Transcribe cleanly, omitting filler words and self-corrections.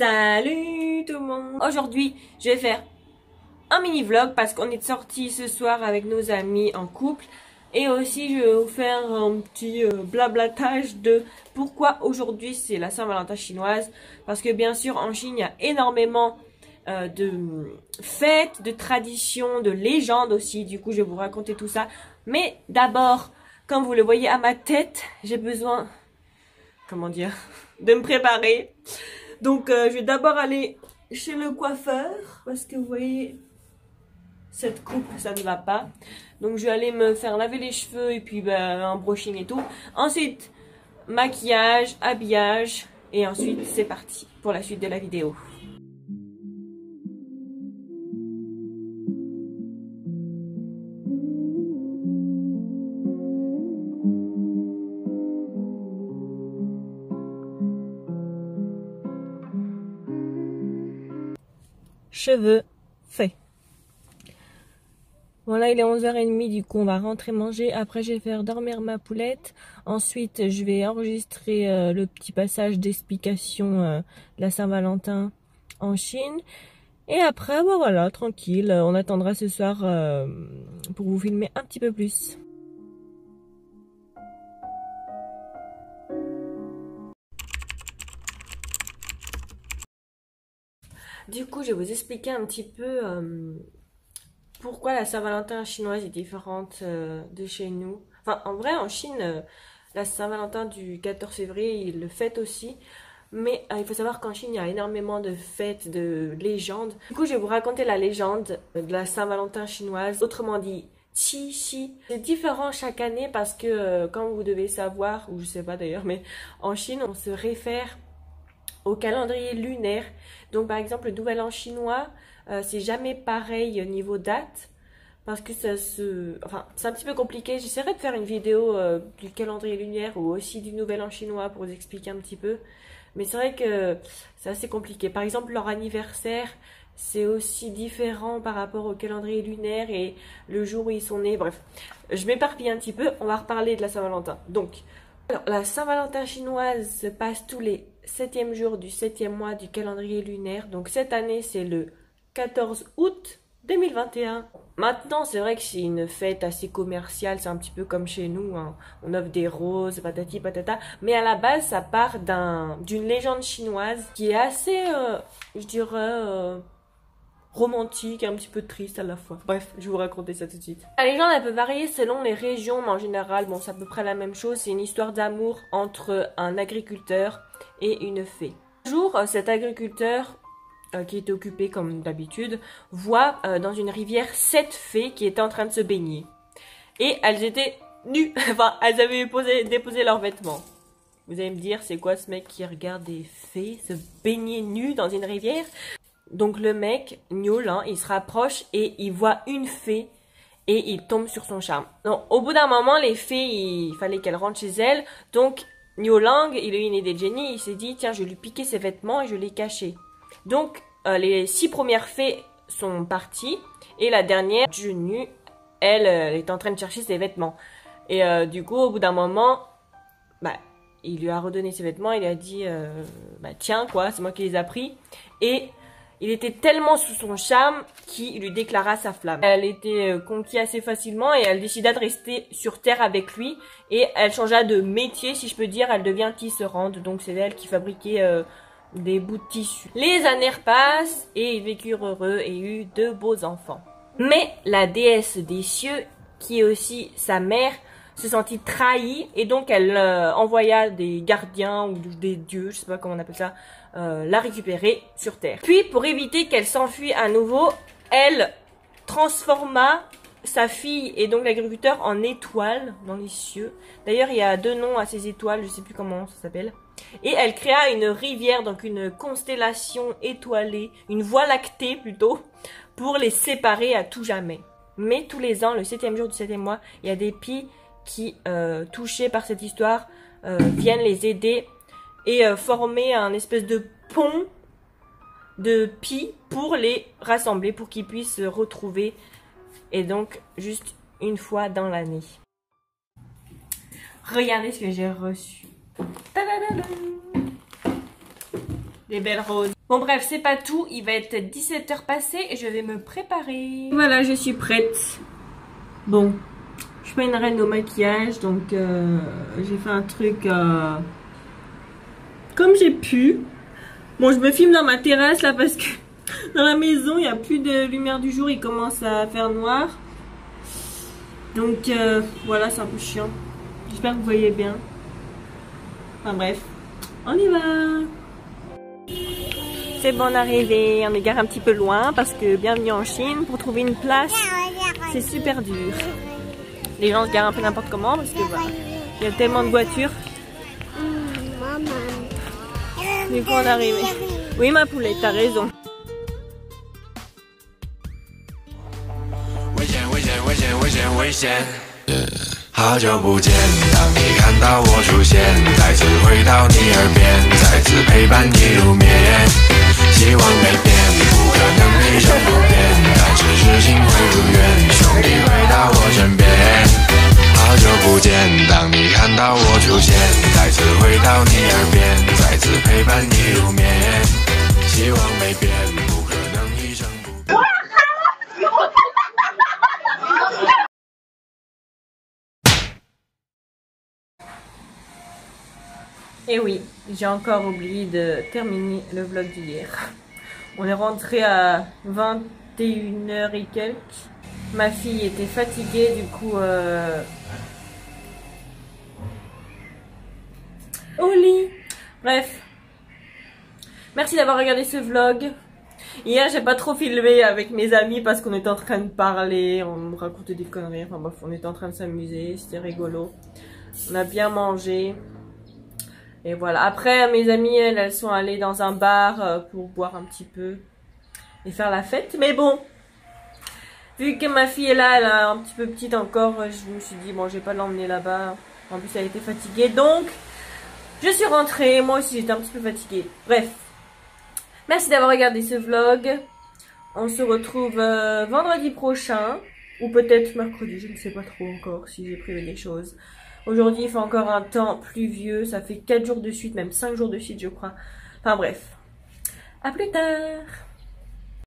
Salut tout le monde. Aujourd'hui, je vais faire un mini vlog parce qu'on est sorti ce soir avec nos amis en couple. Et aussi, je vais vous faire un petit blablatage de pourquoi aujourd'hui c'est la Saint-Valentin chinoise. Parce que bien sûr, en Chine, il y a énormément de fêtes, de traditions, de légendes aussi. Du coup, je vais vous raconter tout ça. Mais d'abord, comme vous le voyez à ma tête, j'ai besoin, comment dire, de me préparer. Donc, je vais d'abord aller chez le coiffeur parce que vous voyez, cette coupe, ça ne va pas. Donc, je vais aller me faire laver les cheveux et puis un brushing et tout. Ensuite, maquillage, habillage et ensuite, c'est parti pour la suite de la vidéo. Cheveux faits. Voilà, il est 11h30, du coup on va rentrer manger. Après je vais faire dormir ma poulette. Ensuite je vais enregistrer le petit passage d'explication de la Saint-Valentin en Chine. Et après, bon voilà, tranquille, on attendra ce soir pour vous filmer un petit peu plus. Du coup, je vais vous expliquer un petit peu pourquoi la Saint-Valentin chinoise est différente de chez nous. Enfin, en vrai, en Chine, la Saint-Valentin du 14 février, ils le fêtent aussi. Mais il faut savoir qu'en Chine, il y a énormément de fêtes, de légendes. Du coup, je vais vous raconter la légende de la Saint-Valentin chinoise. Autrement dit, Qixi. C'est différent chaque année parce que, comme vous devez savoir, ou je sais pas d'ailleurs, mais en Chine, on se réfère au calendrier lunaire. Donc par exemple le nouvel an chinois, c'est jamais pareil au niveau date parce que enfin c'est un petit peu compliqué. J'essaierai de faire une vidéo du calendrier lunaire ou aussi du nouvel an chinois pour vous expliquer un petit peu. Mais c'est vrai que c'est assez compliqué. Par exemple leur anniversaire, c'est aussi différent par rapport au calendrier lunaire et le jour où ils sont nés. Bref, je m'éparpille un petit peu. On va reparler de la Saint-Valentin. Donc alors, la Saint-Valentin chinoise se passe tous les 7e jours du 7e mois du calendrier lunaire. Donc cette année, c'est le 14 août 2021. Maintenant, c'est vrai que c'est une fête assez commerciale. C'est un petit peu comme chez nous, hein. On offre des roses, patati patata. Mais à la base, ça part d'une légende chinoise qui est assez, je dirais... romantique et un petit peu triste à la fois. Bref, je vais vous raconter ça tout de suite. La légende, elle peut varier selon les régions, mais en général, bon, c'est à peu près la même chose. C'est une histoire d'amour entre un agriculteur et une fée. Un jour, cet agriculteur, qui était occupé comme d'habitude, voit dans une rivière 7 fées qui étaient en train de se baigner. Et elles étaient nues. Enfin, elles avaient déposé leurs vêtements. Vous allez me dire, c'est quoi ce mec qui regarde des fées se baigner nues dans une rivière ? Donc le mec, Niolan, il se rapproche et il voit une fée et il tombe sur son charme. Donc au bout d'un moment, les fées, il fallait qu'elles rentrent chez elles. Donc Niolang, il a eu une idée de génie, il s'est dit, tiens, je vais lui piquer ses vêtements et je les cacher. Donc les 6 premières fées sont parties et la dernière, Junyu, elle est en train de chercher ses vêtements. Et du coup, au bout d'un moment, il lui a redonné ses vêtements, il lui a dit, tiens quoi, c'est moi qui les ai pris. Et il était tellement sous son charme qu'il lui déclara sa flamme. Elle était conquise assez facilement et elle décida de rester sur terre avec lui. Et elle changea de métier, si je peux dire, elle devient tisserande. Donc c'est elle qui fabriquait des bouts de tissu. Les années passent et ils vécurent heureux et eurent de beaux enfants. Mais la déesse des cieux, qui est aussi sa mère, se sentit trahie et donc elle envoya des gardiens ou des dieux, je sais pas comment on appelle ça, la récupérer sur terre. Puis pour éviter qu'elle s'enfuit à nouveau, elle transforma sa fille et donc l'agriculteur en étoile dans les cieux. D'ailleurs il y a 2 noms à ces étoiles, je sais plus comment ça s'appelle. Et elle créa une rivière, donc une constellation étoilée, une voie lactée plutôt, pour les séparer à tout jamais. Mais tous les ans, le 7e jour du 7e mois, il y a des pies qui, touchés par cette histoire, viennent les aider et former un espèce de pont de pies pour les rassembler, pour qu'ils puissent se retrouver, et donc juste une fois dans l'année. Regardez ce que j'ai reçu. Tadadadam. Des belles roses. Bon bref, c'est pas tout, il va être 17h passées et je vais me préparer. Voilà, je suis prête. Bon, je suis pas une reine au maquillage, donc j'ai fait un truc comme j'ai pu. Bon, je me filme dans ma terrasse là parce que dans la maison, il n'y a plus de lumière du jour, il commence à faire noir. Donc voilà, c'est un peu chiant. J'espère que vous voyez bien. Enfin bref, on y va. C'est bon, on est arrivé. On est garé un petit peu loin parce que bienvenue en Chine. Pour trouver une place, c'est super dur. Les gens se garent un peu n'importe comment parce que voilà, il y a tellement de voitures. Du coup, on est arrivé. Oui, ma poulette, t'as raison. Et oui, j'ai encore oublié de terminer le vlog d'hier. On est rentré à 21h et quelques. Ma fille était fatiguée, du coup au lit. Bref, merci d'avoir regardé ce vlog. Hier, j'ai pas trop filmé avec mes amis parce qu'on était en train de parler, on me racontait des conneries. Enfin bref, on était en train de s'amuser, c'était rigolo. On a bien mangé. Et voilà. Après, mes amies, elles sont allées dans un bar pour boire un petit peu et faire la fête. Mais bon, vu que ma fille est là, elle est un petit peu petite encore, je me suis dit, bon, je vais pas l'emmener là-bas. En plus, elle était fatiguée. Donc, je suis rentrée. Moi aussi, j'étais un petit peu fatiguée. Bref. Merci d'avoir regardé ce vlog. On se retrouve vendredi prochain. Ou peut-être mercredi, je ne sais pas trop encore si j'ai prévu des choses. Aujourd'hui, il fait encore un temps pluvieux. Ça fait 4 jours de suite, même 5 jours de suite, je crois. Enfin bref. À plus tard.